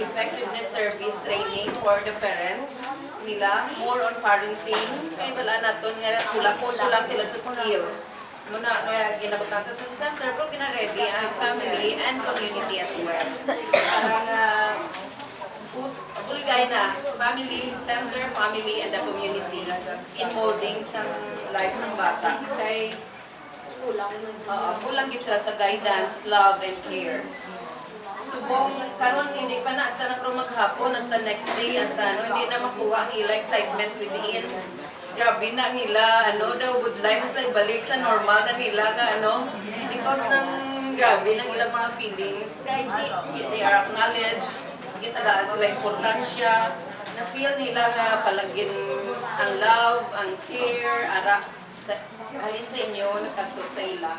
effectiveness service training for the parents nila, more on parenting. Kaya wala naton nga kulang sila sa skill. Muna nga ginabot natin sa center, pero gina-ready ang family and community as well. Parang buligay na family, center, family, and the community in molding sa lives ng bata. Kay kulang gid sila sa guidance, love, and care. Subong karon hindi pa na sa nagro maghapon hasta next day asa hindi na makuha ang ila excitement within. Grabe na nila daw would like sa ibalik sa normal na nila because ng grabe ng ilang mga feelings kay they are acknowledged, gitagaan sila importansya, na feel nila nga palagin ang love, ang care, halin sa inyo nagkastot sa ila.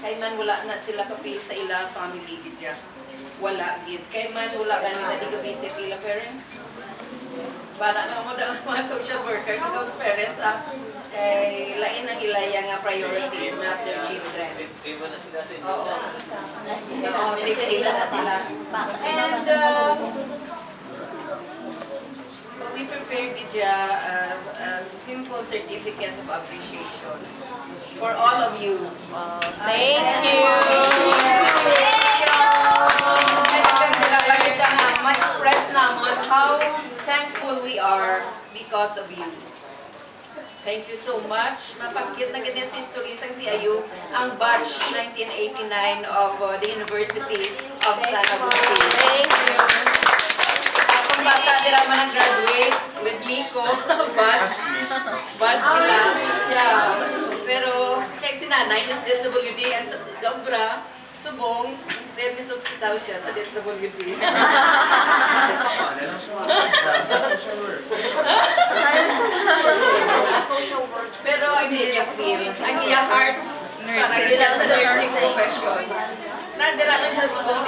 Kay man wala na sila ka-feel sa ila family gidya. Wala gid. Kay man wala gani na di ka visit ila parents. Para na mo daw mga social worker ikaw sa parents kay lain ang ilaya nga priority not their children. Oo. Oo, safety na sila. And we prepared a simple certificate of appreciation for all of you. Thank you. Ma-express naman how thankful we are because of you. Thank you so much. Mapagkit na ganyan sa history sa CIU, ang batch 1989 of the University of San Agustin. Thank you. Akong bata nila man ang graduate with Miko, batch nila. Yeah. Pero, kaya si nanay is SWD and sa Gambra, Subong, instead is hospital siya sa SWD. Pero hindi niya feel. Ang iyang heart, para gila sa nursing profession. Nandira lang siya sa Subong.